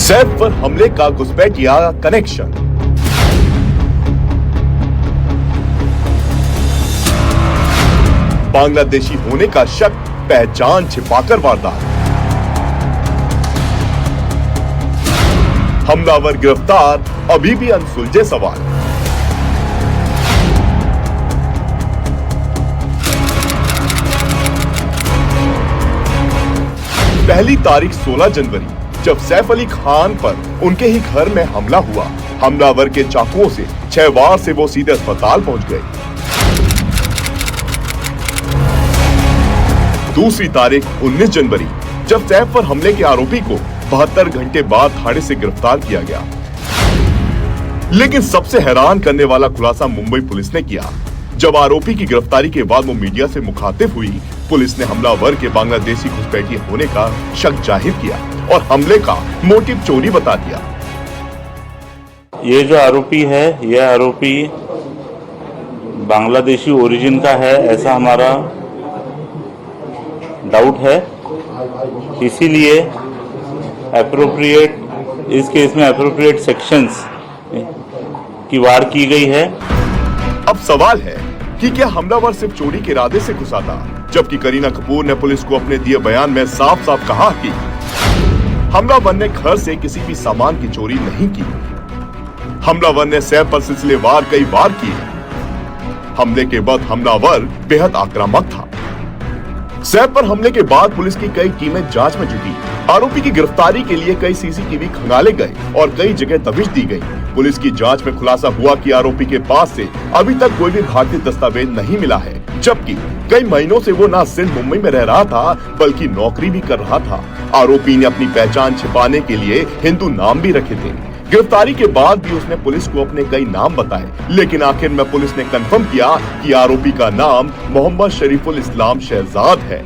सैफ पर हमले का घुसपैठिया कनेक्शन। बांग्लादेशी होने का शक, पहचान छिपाकर वारदात। हमलावर गिरफ्तार, अभी भी अनसुलझे सवाल। पहली तारीख 16 जनवरी जब सैफ अली खान पर उनके ही घर में हमला हुआ। हमलावर के चाकुओं से 6 वार से वो सीधे अस्पताल पहुंच गए। दूसरी तारीख 19 जनवरी जब सैफ पर हमले के आरोपी को 72 घंटे बाद थाने से गिरफ्तार किया गया। लेकिन सबसे हैरान करने वाला खुलासा मुंबई पुलिस ने किया। जब आरोपी की गिरफ्तारी के बाद वो मीडिया से मुखातिब हुई, पुलिस ने हमलावर के बांग्लादेशी घुसपैठिए होने का शक जाहिर किया और हमले का मोटिव चोरी बता दिया। ये जो आरोपी है, यह आरोपी बांग्लादेशी ओरिजिन का है, ऐसा हमारा डाउट है। इसीलिए एप्रोप्रिएट इस केस में एप्रोप्रिएट सेक्शंस की वार की गई है। अब सवाल है कि क्या हमलावर सिर्फ चोरी के इरादे से घुसा था, जबकि करीना कपूर ने पुलिस को अपने दिए बयान में साफ साफ कहा कि हमलावर ने घर से किसी भी सामान की चोरी नहीं की। हमलावर ने सैफ पर सिलसिलेवार कई वार किए। हमले के बाद हमलावर बेहद आक्रामक था। सैफ पर हमले के बाद पुलिस की कई टीमें जांच में जुटी। आरोपी की गिरफ्तारी के लिए कई सीसीटीवी खंगाले गए और कई जगह दबिश दी गई। पुलिस की जांच में खुलासा हुआ कि आरोपी के पास से अभी तक कोई भी भारतीय दस्तावेज नहीं मिला है, जबकि कई महीनों से वो न सिर्फ मुंबई में रह रहा था बल्कि नौकरी भी कर रहा था। आरोपी ने अपनी पहचान छिपाने के लिए हिंदू नाम भी रखे थे। गिरफ्तारी के बाद भी उसने पुलिस को अपने कई नाम बताए, लेकिन आखिर में पुलिस ने कंफर्म किया कि आरोपी का नाम मोहम्मद शरीफुल इस्लाम शहजाद है।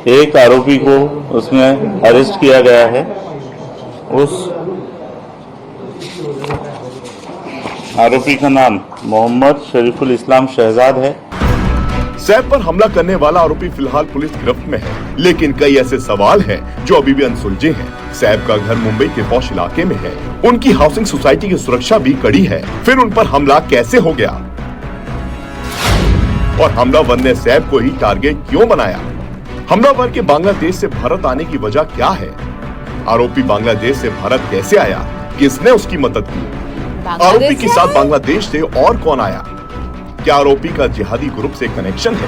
एक आरोपी को उसमें अरेस्ट किया गया है। उस आरोपी का नाम मोहम्मद शरीफुल इस्लाम शहजाद है। सैफ पर हमला करने वाला आरोपी फिलहाल पुलिस गिरफ्त में है, लेकिन कई ऐसे सवाल हैं जो अभी भी अनसुलझे हैं। सैफ का घर मुंबई के पॉश इलाके में है। उनकी हाउसिंग सोसाइटी की सुरक्षा भी कड़ी है। फिर उन पर हमला कैसे हो गया और हमलावर ने सैफ को ही टारगेट क्यों बनाया? हमलावर के बांग्लादेश से भारत आने की वजह क्या है? आरोपी बांग्लादेश से भारत कैसे आया? किसने उसकी मदद की? आरोपी के साथ बांग्लादेश से और कौन आया? क्या आरोपी का जिहादी ग्रुप से कनेक्शन है?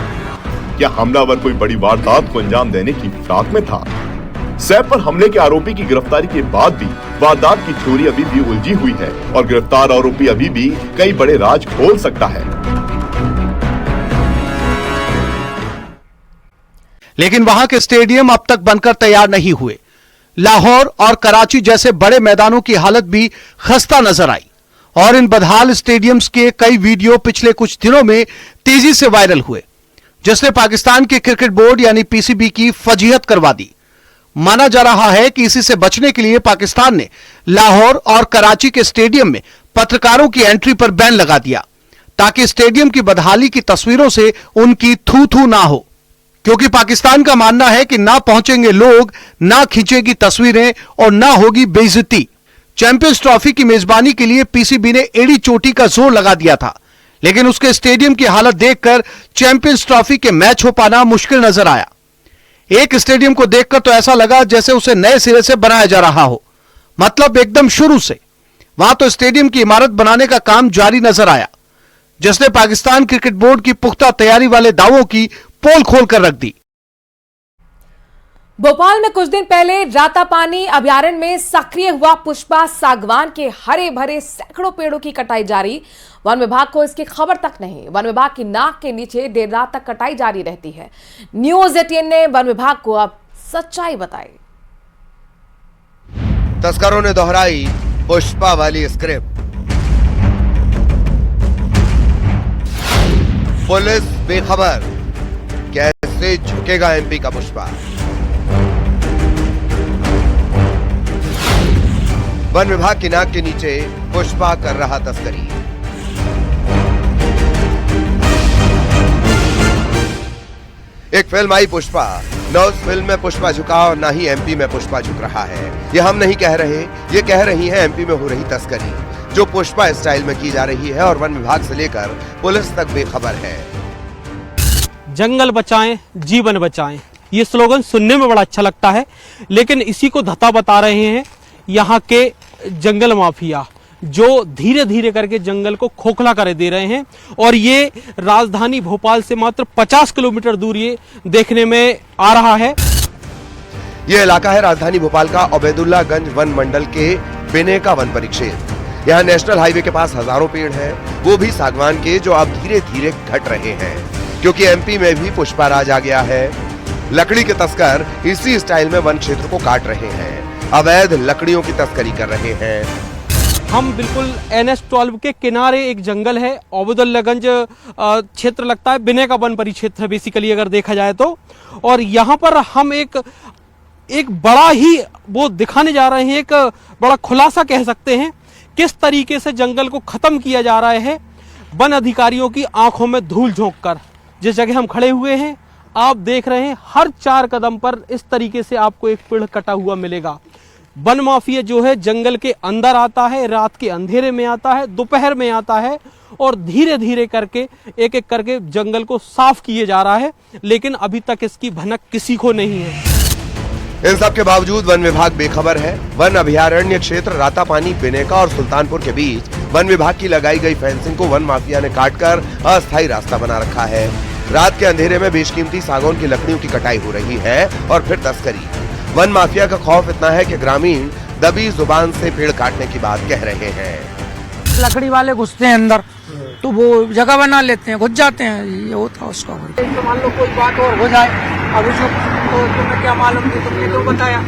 क्या हमलावर कोई बड़ी वारदात को अंजाम देने की फिराक में था? सैफ पर हमले के आरोपी की गिरफ्तारी के बाद भी वारदात की थ्योरी अभी भी उलझी हुई है और गिरफ्तार आरोपी अभी भी कई बड़े राज खोल सकता है। लेकिन वहां के स्टेडियम अब तक बनकर तैयार नहीं हुए। लाहौर और कराची जैसे बड़े मैदानों की हालत भी खस्ता नजर आई और इन बदहाल स्टेडियम्स के कई वीडियो पिछले कुछ दिनों में तेजी से वायरल हुए, जिसने पाकिस्तान के क्रिकेट बोर्ड यानी पीसीबी की फजीहत करवा दी। माना जा रहा है कि इसी से बचने के लिए पाकिस्तान ने लाहौर और कराची के स्टेडियम में पत्रकारों की एंट्री पर बैन लगा दिया, ताकि स्टेडियम की बदहाली की तस्वीरों से उनकी थू थू ना हो, क्योंकि पाकिस्तान का मानना है कि ना पहुंचेंगे लोग, ना खींचेगी तस्वीरें और ना होगी बेइज्जती। चैंपियंस ट्रॉफी की मेजबानी के लिए पीसीबी ने एड़ी चोटी का जोर लगा दिया था, लेकिन उसके स्टेडियम की हालत देखकर चैंपियंस ट्रॉफी के मैच हो पाना मुश्किल नजर आया। एक स्टेडियम को देखकर तो ऐसा लगा जैसे उसे नए सिरे से बनाया जा रहा हो, मतलब एकदम शुरू से। वहां तो स्टेडियम की इमारत बनाने का काम जारी नजर आया, जिसने पाकिस्तान क्रिकेट बोर्ड की पुख्ता तैयारी वाले दावों की पोल खोल कर रख दी। भोपाल में कुछ दिन पहले रातापानी अभयारण्य में सक्रिय हुआ पुष्पा सागवान के हरे भरे सैकड़ों पेड़ों की कटाई जारी। वन विभाग को इसकी खबर तक नहीं। वन विभाग की नाक के नीचे देर रात तक कटाई जारी रहती है। न्यूज 18 ने वन विभाग को अब सच्चाई बताई। तस्करों ने दोहराई पुष्पा वाली स्क्रिप्ट। पुलिस बेखबर, कैसे झुकेगा एमपी का पुष्पा। वन विभाग की नाक के नीचे पुष्पा कर रहा तस्करी। एक फिल्म आई पुष्पा, न उस फिल्म में पुष्पा झुका और न ही एमपी में पुष्पा झुक रहा है। ये हम नहीं कह रहे, ये कह रही है एमपी में हो रही तस्करी, जो पुष्पा स्टाइल में की जा रही है और वन विभाग से लेकर पुलिस तक बेखबर है। जंगल बचाएं, जीवन बचाएं, ये स्लोगन सुनने में बड़ा अच्छा लगता है, लेकिन इसी को धता बता रहे हैं यहाँ के जंगल माफिया, जो धीरे धीरे करके जंगल को खोखला कर दे रहे हैं। और ये राजधानी भोपाल से मात्र 50 किलोमीटर दूर ये देखने में आ रहा है। ये इलाका है राजधानी भोपाल का उबैदुल्लागंज वन मंडल के बिनेका वन परिक्षेत्र। यहाँ नेशनल हाईवे के पास हजारों पेड़ हैं, वो भी सागवान के, जो अब धीरे धीरे घट रहे हैं, क्योंकि एमपी में भी पुष्पा राज आ गया है। लकड़ी के तस्कर इसी स्टाइल में वन क्षेत्र को काट रहे हैं, अवैध लकड़ियों की तस्करी कर रहे हैं। हम बिल्कुल NH-12 के किनारे एक जंगल है, उबैदुल्लागंज क्षेत्र लगता है, बिनेका वन परिक्षेत्र बेसिकली अगर देखा जाए तो। और यहाँ पर हम एक बड़ा ही वो दिखाने जा रहे हैं, एक बड़ा खुलासा कह सकते हैं, किस तरीके से जंगल को खत्म किया जा रहा है वन अधिकारियों की आंखों में धूल झोंककर। जिस जगह हम खड़े हुए हैं आप देख रहे हैं, हर 4 कदम पर इस तरीके से आपको एक पेड़ कटा हुआ मिलेगा। वन माफिया जो है जंगल के अंदर आता है, रात के अंधेरे में आता है, दोपहर में आता है और धीरे धीरे करके एक एक करके जंगल को साफ किए जा रहा है, लेकिन अभी तक इसकी भनक किसी को नहीं है। इन सब के बावजूद वन विभाग बेखबर है। वन अभयारण्य क्षेत्र रातापानी, बिनेका और सुल्तानपुर के बीच वन विभाग की लगाई गई फेंसिंग को वन माफिया ने काटकर अस्थायी रास्ता बना रखा है। रात के अंधेरे में बेशकीमती सागौन की लकड़ियों की कटाई हो रही है और फिर तस्करी। वन माफिया का खौफ इतना है कि ग्रामीण दबी जुबान से पेड़ काटने की बात कह रहे हैं। लकड़ी वाले घुसते हैं अंदर तो वो जगह बना लेते हैं, घुस जाते हैं, ये होता है उसका। तो मान लो कोई बात और हो जाए, अब उसको तो तुम्हें क्या मालूम थी, तुमने तो बताया।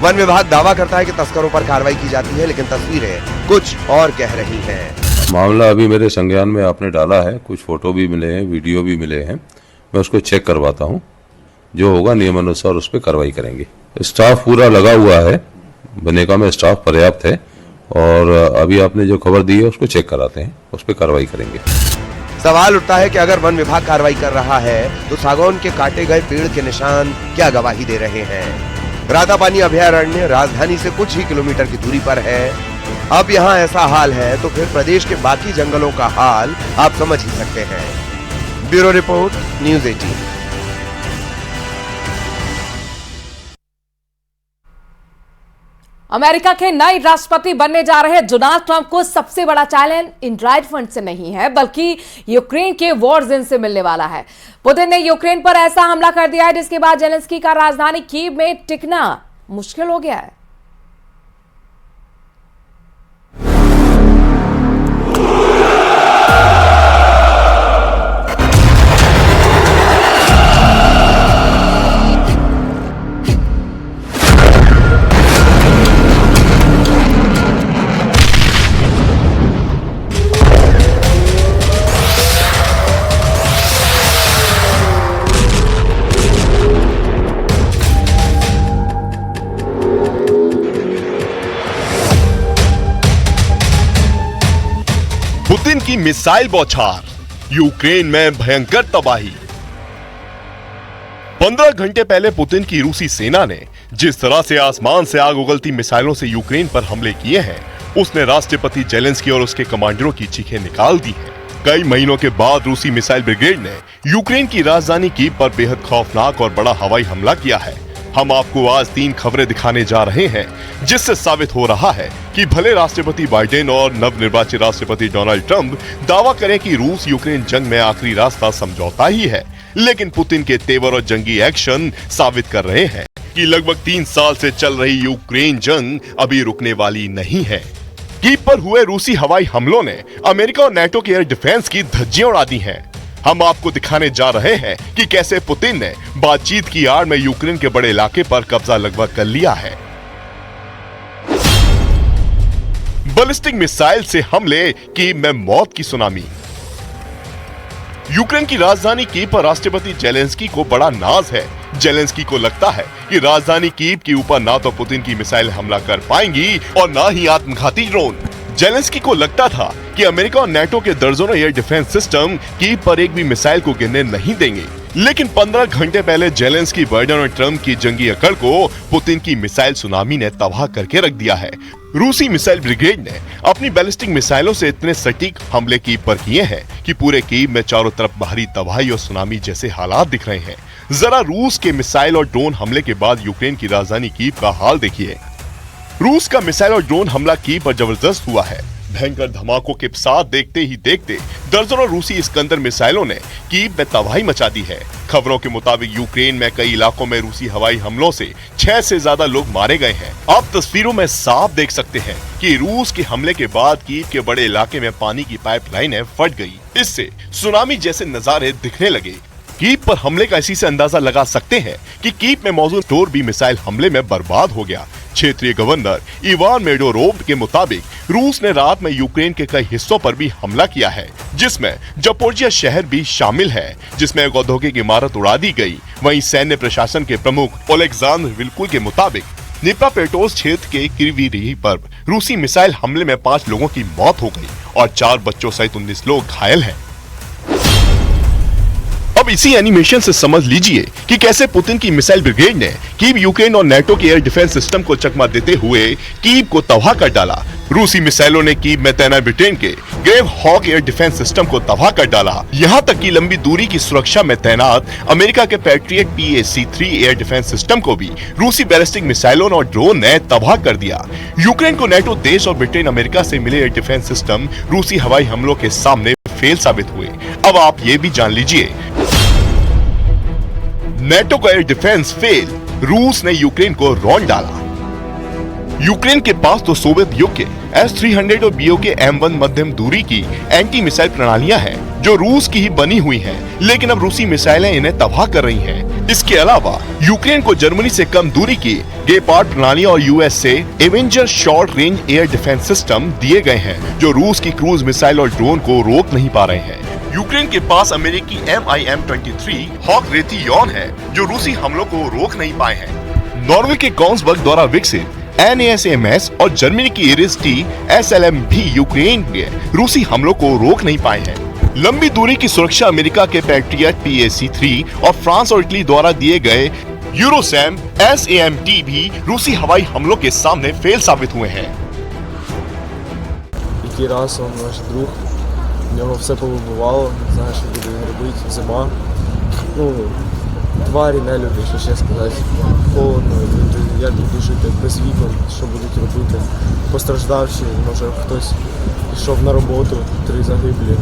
वन विभाग दावा करता है कि तस्करों पर कार्रवाई की जाती है, लेकिन तस्वीरें कुछ और कह रही हैं। मामला अभी मेरे संज्ञान में आपने डाला है, कुछ फोटो भी मिले हैं, वीडियो भी मिले हैं, मैं उसको चेक करवाता हूँ, जो होगा नियमानुसार उस पर कार्रवाई करेंगे। स्टाफ पूरा लगा हुआ है, बिनेका में स्टाफ पर्याप्त है और अभी आपने जो खबर दी है उसको चेक कराते हैं, उस पर कार्रवाई करेंगे। सवाल उठता है कि अगर वन विभाग कार्रवाई कर रहा है तो सागौन के काटे गए पेड़ के निशान क्या गवाही दे रहे हैं। रातापानी अभयारण्य राजधानी से कुछ ही किलोमीटर की दूरी पर है। अब यहाँ ऐसा हाल है तो फिर प्रदेश के बाकी जंगलों का हाल आप समझ ही सकते हैं। Bureau report, news 18। अमेरिका के नए राष्ट्रपति बनने जा रहे डोनाल्ड ट्रंप को सबसे बड़ा चैलेंज इंड्राइड फंड से नहीं है, बल्कि यूक्रेन के वॉर जोन से मिलने वाला है। पुतिन ने यूक्रेन पर ऐसा हमला कर दिया है जिसके बाद जेलेंस्की का राजधानी कीव में टिकना मुश्किल हो गया है। पुतिन की मिसाइल बौछार, यूक्रेन में भयंकर तबाही। 15 घंटे पहले पुतिन की रूसी सेना ने जिस तरह से आसमान से आग उगलती मिसाइलों से यूक्रेन पर हमले किए हैं, उसने राष्ट्रपति जेलेंस्की और उसके कमांडरों की चीखें निकाल दी हैं। कई महीनों के बाद रूसी मिसाइल ब्रिगेड ने यूक्रेन की राजधानी कीव पर बेहद खौफनाक और बड़ा हवाई हमला किया है। हम आपको आज 3 खबरें दिखाने जा रहे हैं जिससे साबित हो रहा है कि भले राष्ट्रपति बाइडेन और नवनिर्वाचित राष्ट्रपति डोनाल्ड ट्रंप दावा करें कि रूस यूक्रेन जंग में आखिरी रास्ता समझौता ही है, लेकिन पुतिन के तेवर और जंगी एक्शन साबित कर रहे हैं कि लगभग 3 साल से चल रही यूक्रेन जंग अभी रुकने वाली नहीं है। कीव पर हुए रूसी हवाई हमलों ने अमेरिका और नाटो की एयर डिफेंस की धज्जियां उड़ा दी हैं। हम आपको दिखाने जा रहे हैं कि कैसे पुतिन ने बातचीत की आड़ में यूक्रेन के बड़े इलाके पर कब्जा लगभग कर लिया है। बैलिस्टिक मिसाइल से हमले कीव में मौत की सुनामी। यूक्रेन की राजधानी कीव पर राष्ट्रपति जेलेंस्की को बड़ा नाज है। जेलेंस्की को लगता है कि राजधानी कीव के ऊपर ना तो पुतिन की मिसाइल हमला कर पाएंगी और ना ही आत्मघाती ड्रोन। जेलेंस्की को लगता था कि अमेरिका और नाटो के दर्जनों एयर डिफेंस सिस्टम कीव पर एक भी मिसाइल को गिरने नहीं देंगे, लेकिन 15 घंटे पहले जेलेंस्की, बाइडेन और ट्रंप की जंगी अकड़ को पुतिन की मिसाइल सुनामी ने तबाह करके रख दिया है। रूसी मिसाइल ब्रिगेड ने अपनी बैलिस्टिक मिसाइलों से इतने सटीक हमले कीव पर किए हैं कि पूरे कीव में चारों तरफ बाहरी तबाही और सुनामी जैसे हालात दिख रहे हैं। जरा रूस के मिसाइल और ड्रोन हमले के बाद यूक्रेन की राजधानी कीव का हाल देखिए। रूस का मिसाइल और ड्रोन हमला कीव पर जबरदस्त हुआ है। भयंकर धमाकों के साथ देखते ही देखते दर्जनों रूसी इस्कंदर मिसाइलों ने कीव में तबाही मचा दी है। खबरों के मुताबिक यूक्रेन में कई इलाकों में रूसी हवाई हमलों से 6 से ज्यादा लोग मारे गए हैं। आप तस्वीरों में साफ देख सकते हैं कि रूस के हमले के बाद कीव के बड़े इलाके में पानी की पाइपलाइनें फट गई। इससे सुनामी जैसे नजारे दिखने लगे। कीव पर हमले का इसी से अंदाजा लगा सकते हैं कि कीव में मौजूद स्टोर भी मिसाइल हमले में बर्बाद हो गया। क्षेत्रीय गवर्नर इवान मेडोरोव के मुताबिक रूस ने रात में यूक्रेन के कई हिस्सों पर भी हमला किया है, जिसमें जपोरिजिया शहर भी शामिल है, जिसमें एक औद्योगिक इमारत उड़ा दी गई। वहीं सैन्य प्रशासन के प्रमुख ओलेक्सांद्र विल्कुल के मुताबिक निप्रोपेट्रोव्स्क क्षेत्र के क्रिवी पर रूसी मिसाइल हमले में 5 लोगों की मौत हो गई और 4 बच्चों सहित 19 लोग घायल हैं। अब इसी एनिमेशन से समझ लीजिए कि कैसे पुतिन की मिसाइल ब्रिगेड ने कीव, यूक्रेन और नेटो के एयर डिफेंस सिस्टम को चकमा देते हुए कीव को तबाह कर डाला। रूसी मिसाइलों ने कीव में तैनात ब्रिटेन के grave hawk air defence system को तबाह कर डाला। यहाँ तक कि लंबी दूरी की सुरक्षा में तैनात अमेरिका के patriot PAC-3 air defence system को भी रूसी बैलिस्टिक मिसाइलों और ड्रोन ने तबाह कर दिया। यूक्रेन को नेटो देश और ब्रिटेन, अमेरिका से मिले एयर डिफेंस सिस्टम रूसी हवाई हमलों के सामने फेल साबित हुए। अब आप ये भी जान लीजिए, नेटो का एयर डिफेंस फेल, रूस ने यूक्रेन को रौंद डाला। यूक्रेन के पास तो सोवियत युग के S-300 और BOK M1 मध्यम दूरी की एंटी मिसाइल प्रणालियां हैं, जो रूस की ही बनी हुई हैं, लेकिन अब रूसी मिसाइलें इन्हें तबाह कर रही हैं। इसके अलावा यूक्रेन को जर्मनी से कम दूरी की गेपार्ड प्रणाली और US से Avenger short range air defence system दिए गए हैं, जो रूस की क्रूज मिसाइल और ड्रोन को रोक नहीं पा रहे हैं। यूक्रेन के पास अमेरिकी MIM-23 हॉक रेथियॉन है, जो रूसी हमलों को रोक नहीं पाए हैं। नॉर्वे के कॉन्सबर्ग द्वारा विकसित NASAMS और जर्मनी की इरिस-T SLM भी यूक्रेन के रूसी हमलों को रोक नहीं पाए हैं। लंबी दूरी की सुरक्षा अमेरिका के पैट्रियट PAC-3 और फ्रांस और इटली द्वारा दिए गए यूरोसैम SAMT भी रूसी हवाई हमलों के सामने फेल साबित हुए हैं। Наш друг, в нього все повибивало, не знаю, що буде робити, зима. Тварі, нелюди, що ще сказати. Холодно, як буде жити без вікон, що будуть робити. Постраждавші, може хтось пішов на роботу, 3 загиблі.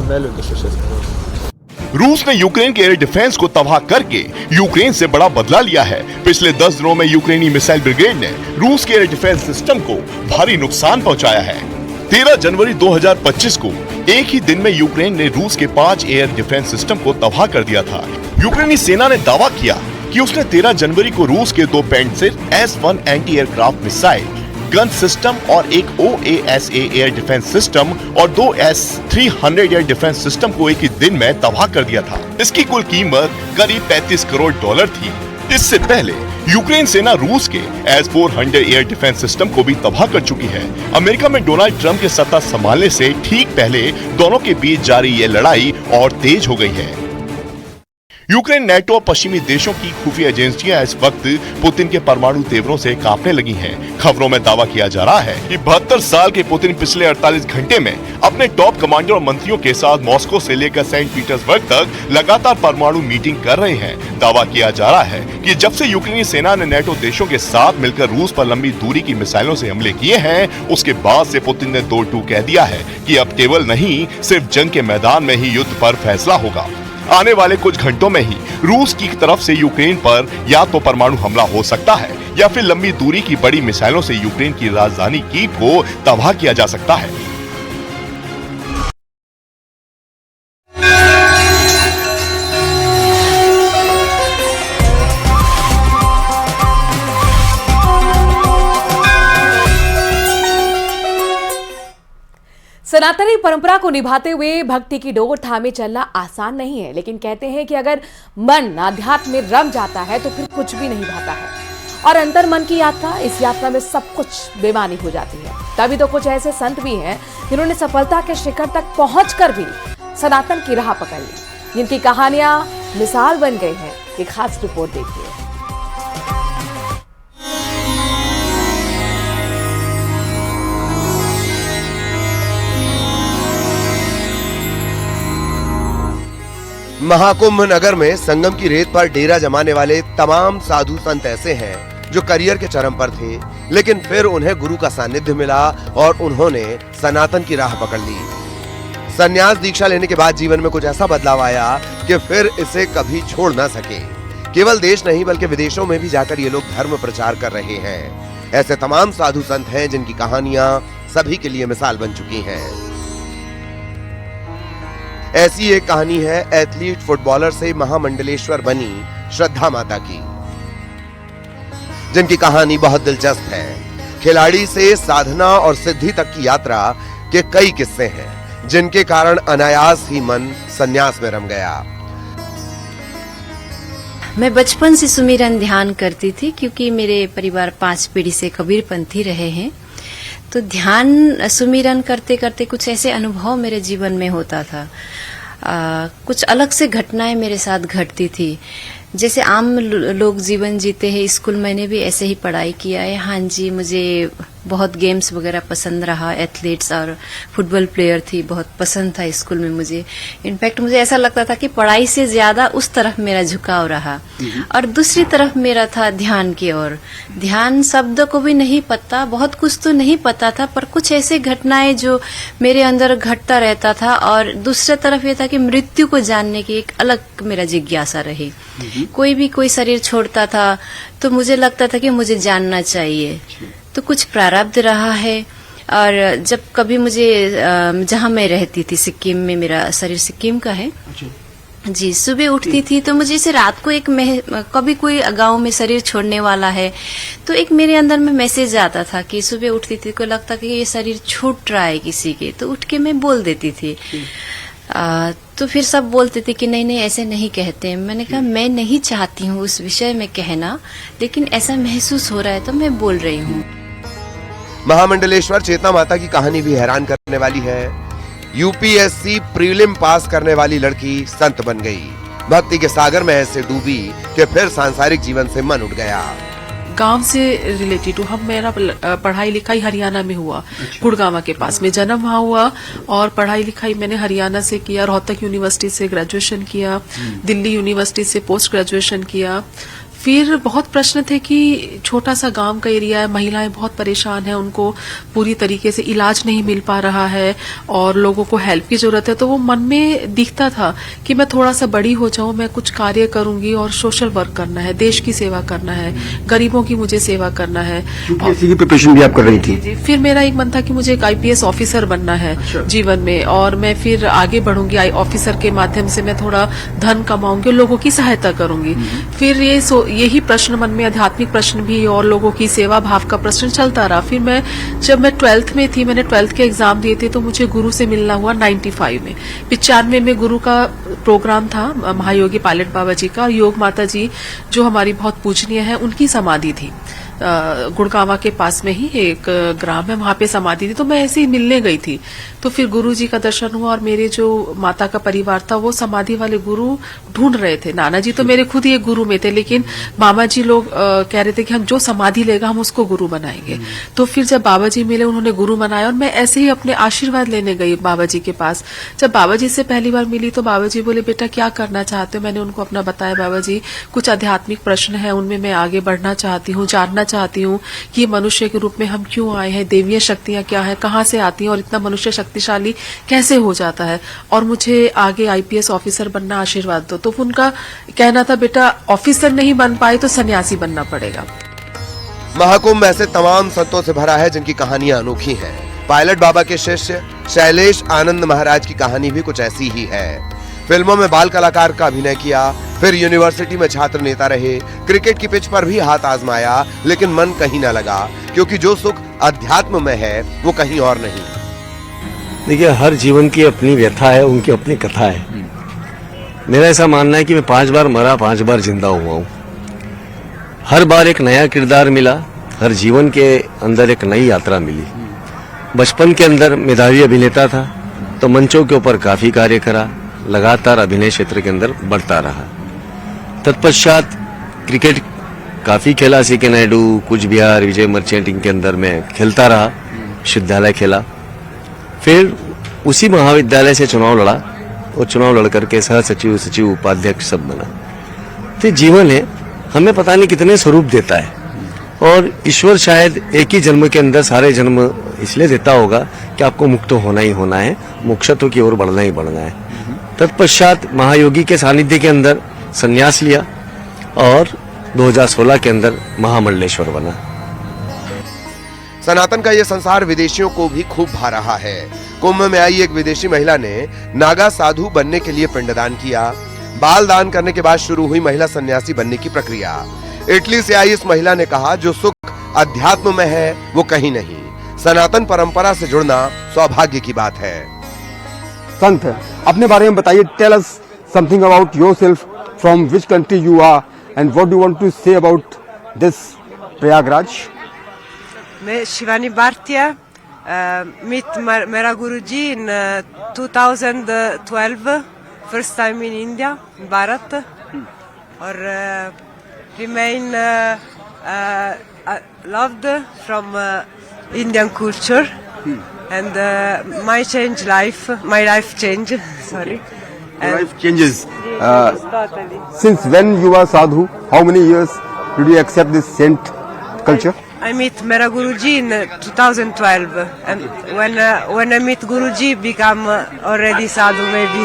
Нелюди, що ще сказати. रूस ने यूक्रेन के एयर डिफेंस को तबाह करके यूक्रेन से बड़ा बदला लिया है। पिछले 10 दिनों में यूक्रेनी मिसाइल ब्रिगेड ने रूस के एयर डिफेंस सिस्टम को भारी नुकसान पहुंचाया है। 13 जनवरी 2025 को एक ही दिन में यूक्रेन ने रूस के 5 एयर डिफेंस सिस्टम को तबाह कर दिया था। यूक्रेनी सेना ने दावा किया कि उसने 13 जनवरी को रूस के 2 pencil S-1 anti aircraft missile gun system और एक OASA एयर डिफेंस सिस्टम और 2 S-300 एयर डिफेंस सिस्टम को एक ही दिन में तबाह कर दिया था। इसकी कुल कीमत करीब $35 करोड़ थी। इससे पहले यूक्रेन सेना रूस के S-400 एयर डिफेंस सिस्टम को भी तबाह कर चुकी है। अमेरिका में डोनाल्ड ट्रंप के सत्ता संभालने से ठीक पहले दोनों के बीच जारी ये लड़ाई और तेज हो गई है। यूक्रेन, नेटो और पश्चिमी देशों की खुफिया एजेंसियां इस वक्त पुतिन के परमाणु तेवरों से कांपने लगी हैं। खबरों में दावा किया जा रहा है कि 72 साल के पुतिन पिछले 48 घंटे में अपने टॉप कमांडर और मंत्रियों के साथ मॉस्को से लेकर सेंट पीटर्सबर्ग तक लगातार परमाणु मीटिंग कर रहे हैं। दावा किया जा रहा है कि जब से यूक्रेनी सेना ने नेटो देशों के साथ मिलकर रूस पर लंबी दूरी की मिसाइलों से हमले किए हैं, उसके बाद से पुतिन ने 2-2 कह दिया है कि अब केवल नहीं, सिर्फ जंग के मैदान में ही युद्ध पर फैसला होगा। आने वाले कुछ घंटों में ही रूस की तरफ से यूक्रेन पर या तो परमाणु हमला हो सकता है या फिर लंबी दूरी की बड़ी मिसाइलों से यूक्रेन की राजधानी कीव को तबाह किया जा सकता है। सनातनी परंपरा को निभाते हुए भक्ति की डोर थामे चलना आसान नहीं है, लेकिन कहते हैं कि अगर मन आध्यात्म में रम जाता है तो फिर कुछ भी नहीं भाता है। और अंतर मन की यात्रा, इस यात्रा में सब कुछ बेमानी हो जाती है। तभी तो कुछ ऐसे संत भी हैं जिन्होंने सफलता के शिखर तक पहुंचकर भी सनातन की राह पकड़ ली, जिनकी कहानियां मिसाल बन गए हैं। एक खास रिपोर्ट देखिए। महाकुंभ नगर में संगम की रेत पर डेरा जमाने वाले तमाम साधु संत ऐसे हैं जो करियर के चरम पर थे, लेकिन फिर उन्हें गुरु का सानिध्य मिला और उन्होंने सनातन की राह पकड़ ली। संन्यास दीक्षा लेने के बाद जीवन में कुछ ऐसा बदलाव आया कि फिर इसे कभी छोड़ ना सके। केवल देश नहीं बल्कि विदेशों में भी जाकर ये लोग धर्म प्रचार कर रहे हैं। ऐसे तमाम साधु संत हैं जिनकी कहानियां सभी के लिए मिसाल बन चुकी हैं। ऐसी एक कहानी है एथलीट फुटबॉलर से महामंडलेश्वर बनी श्रद्धा माता की, जिनकी कहानी बहुत दिलचस्प है। खिलाड़ी से साधना और सिद्धि तक की यात्रा के कई किस्से हैं, जिनके कारण अनायास ही मन संन्यास में रम गया। मैं बचपन से सुमिरन ध्यान करती थी, क्योंकि मेरे परिवार 5 पीढ़ी से कबीरपंथी रहे हैं। तो ध्यान सुमिरन करते करते कुछ ऐसे अनुभव मेरे जीवन में होता था। कुछ अलग से घटनाएं मेरे साथ घटती थी। जैसे आम लोग जीवन जीते हैं, स्कूल मैंने भी ऐसे ही पढ़ाई किया है। हाँ जी, मुझे बहुत गेम्स वगैरह पसंद रहा, एथलीट्स और फुटबॉल प्लेयर थी, बहुत पसंद था स्कूल में मुझे। इनफैक्ट मुझे ऐसा लगता था कि पढ़ाई से ज्यादा उस तरफ मेरा झुकाव रहा। और दूसरी तरफ मेरा था ध्यान की ओर। ध्यान शब्द को भी नहीं पता, बहुत कुछ तो नहीं पता था, पर कुछ ऐसे घटनाएं जो मेरे अंदर घटता रहता था। और दूसरी तरफ ये था कि मृत्यु को जानने की एक अलग मेरा जिज्ञासा रही। कोई शरीर छोड़ता था तो मुझे लगता था कि मुझे जानना चाहिए। तो कुछ प्रारब्ध रहा है। और जब कभी मुझे जहाँ मैं रहती थी सिक्किम में, मेरा शरीर सिक्किम का है जी, सुबह उठती थी तो मुझे इसे रात को कभी कोई गांव में शरीर छोड़ने वाला है तो एक मेरे अंदर में मैसेज आता था कि सुबह उठती थी को लगता कि ये शरीर छूट रहा है किसी के, तो उठ के मैं बोल देती थी। तो फिर सब बोलते थे कि नहीं ऐसे नहीं कहते। मैंने कहा मैं नहीं चाहती हूँ उस विषय में कहना, लेकिन ऐसा महसूस हो रहा है तो मैं बोल रही हूँ। महामंडलेश्वर चेतना माता की कहानी भी हैरान करने वाली है। यूपीएससी प्रीलिम पास करने वाली लड़की संत बन गई। भक्ति के सागर में ऐसे डूबी कि फिर सांसारिक जीवन से मन उठ गया। गांव से रिलेटेड हूँ। मेरा पढ़ाई लिखाई हरियाणा में हुआ, गुड़गांव के पास में जन्म वहाँ हुआ। और पढ़ाई लिखाई मैंने हरियाणा से किया, रोहतक यूनिवर्सिटी से ग्रेजुएशन किया, दिल्ली यूनिवर्सिटी से पोस्ट ग्रेजुएशन किया। फिर बहुत प्रश्न थे कि छोटा सा गांव का एरिया है, महिलाएं बहुत परेशान हैं, उनको पूरी तरीके से इलाज नहीं मिल पा रहा है और लोगों को हेल्प की जरूरत है। तो वो मन में दिखता था कि मैं थोड़ा सा बड़ी हो जाऊं, मैं कुछ कार्य करूंगी और सोशल वर्क करना है, देश की सेवा करना है, गरीबों की मुझे सेवा करना है। यूपीएससी की प्रिपरेशन भी आप कर रही थी? जी। फिर मेरा एक मन था कि मुझे एक आईपीएस ऑफिसर बनना है जीवन में, और मैं फिर आगे बढ़ूंगी, ऑफिसर के माध्यम से मैं थोड़ा धन कमाऊंगी और लोगों की सहायता करूंगी। फिर यही प्रश्न मन में, आध्यात्मिक प्रश्न भी और लोगों की सेवा भाव का प्रश्न चलता रहा। फिर जब मैं 12th में थी, मैंने 12th के एग्जाम दिए थे, तो मुझे गुरु से मिलना हुआ 95 में। 95 में गुरु का प्रोग्राम था महायोगी पायलट बाबा जी का। योग माता जी जो हमारी बहुत पूजनीय है, उनकी समाधि थी गुड़गांव के पास में ही एक ग्राम है, वहां पे समाधि थी। तो मैं ऐसे ही मिलने गई थी, तो फिर गुरु जी का दर्शन हुआ और मेरे जो माता का परिवार था वो समाधि वाले गुरु ढूंढ रहे थे। नाना जी तो मेरे खुद ही एक गुरु में थे, लेकिन मामा जी लोग कह रहे थे कि हम जो समाधि लेगा हम उसको गुरु बनाएंगे। तो फिर जब बाबा जी मिले, उन्होंने गुरु बनाया और मैं ऐसे ही अपने आशीर्वाद लेने गई बाबा जी के पास। जब बाबा जी से पहली बार मिली तो बाबा जी बोले, बेटा क्या करना चाहते हो? मैंने उनको अपना बताया, बाबा जी कुछ आध्यात्मिक प्रश्न है, उनमें मैं आगे बढ़ना चाहती हूँ, जानना चाहती हूँ कि मनुष्य के रूप में हम क्यों आए हैं, देवीय शक्तियां क्या है, कहाँ से आती हैं और इतना मनुष्य शक्तिशाली कैसे हो जाता है, और मुझे आगे आईपीएस ऑफिसर बनना, आशीर्वाद दो। तो उनका कहना था, बेटा ऑफिसर नहीं बन पाए तो सन्यासी बनना पड़ेगा। महाकुंभ ऐसे तमाम संतों से भरा है जिनकी कहानियां अनोखी हैं। पायलट बाबा के शिष्य शैलेश आनंद महाराज की कहानी भी कुछ ऐसी ही है। फिल्मों में बाल कलाकार का अभिनय किया, फिर यूनिवर्सिटी में छात्र नेता रहे, क्रिकेट की पिच पर भी हाथ आजमाया, लेकिन मन कहीं न लगा, क्योंकि जो सुख अध्यात्म में है वो कहीं और नहीं। देखिए, हर जीवन की अपनी व्यथा है, उनकी अपनी कथा है। मेरा ऐसा मानना है कि मैं 5 बार मरा, 5 बार जिंदा हुआ हूँ। हर बार एक नया किरदार मिला, हर जीवन के अंदर एक नई यात्रा मिली। बचपन के अंदर मेधावी अभिनेता था, तो मंचों के ऊपर काफी कार्य करा, लगातार अभिनय क्षेत्र के अंदर बढ़ता रहा। तत्पश्चात क्रिकेट काफी खेला, सीके नायडू, कुछ बिहार, विजय मर्चेंटिंग के अंदर मैं खेलता रहा, विश्वविद्यालय खेला। फिर उसी महाविद्यालय से चुनाव लड़ा और चुनाव लड़ करके सह सचिव, सचिव, उपाध्यक्ष सब बना। तो जीवन है, हमें पता नहीं कितने स्वरूप देता है और ईश्वर शायद एक ही जन्म के अंदर सारे जन्म इसलिए देता होगा कि आपको मुक्त होना ही होना है, मोक्षत्व की ओर बढ़ना ही बढ़ना है। तत्पश्चात महायोगी के सानिध्य के अंदर संन्यास लिया और 2016 के अंदर महामंडलेश्वर बना। सनातन का ये संसार विदेशियों को भी खूब भा रहा है। कुंभ में आई एक विदेशी महिला ने नागा साधु बनने के लिए पिंडदान किया। बाल दान करने के बाद शुरू हुई महिला सन्यासी बनने की प्रक्रिया। इटली से आई इस महिला ने कहा, जो सुख अध्यात्म में है वो कहीं नहीं। सनातन परंपरा से जुड़ना सौभाग्य की बात है। संत, अपने बारे में बताइए। Tell us something about yourself, from which country you are and what do you want to say about this Prayagraj? मैं शिवानी भारतीय, meet मेरा गुरुजी in 2012, first time in India, Bharat, और remain loved from Indian culture and my life change, sorry. Life changes. Totally. Since when you are sadhu? How many years did you accept this saint culture? I meet Mera Guruji in 2012, and when I meet Guruji, become already sadhu maybe.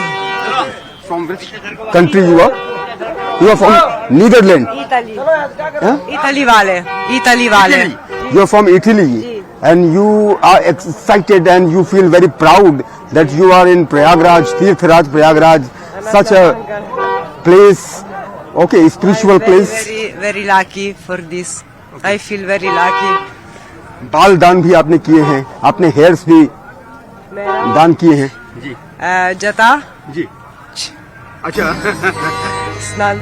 From which country you are? You are from Netherlands. Italy. Huh? Italy vale. You are from Italy, and you are excited and you feel very proud that you are in Prayagraj, Tirthraj Prayagraj, such a place. Okay, spiritual place. Very lucky for this. I feel very lucky. बाल दान भी आपने किए हैं, आपने hairs भी दान किए हैं जी। जता जी, अच्छा। स्नान।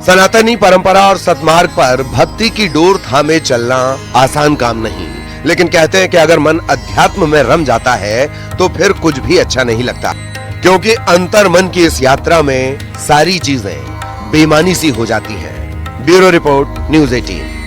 सनातनी परंपरा और सतमार्ग पर भक्ति की डोर थामे चलना आसान काम नहीं, लेकिन कहते हैं कि अगर मन अध्यात्म में रम जाता है तो फिर कुछ भी अच्छा नहीं लगता, क्योंकि अंतर मन की इस यात्रा में सारी चीजें बेमानी सी हो जाती हैं। Bureau report, news 18।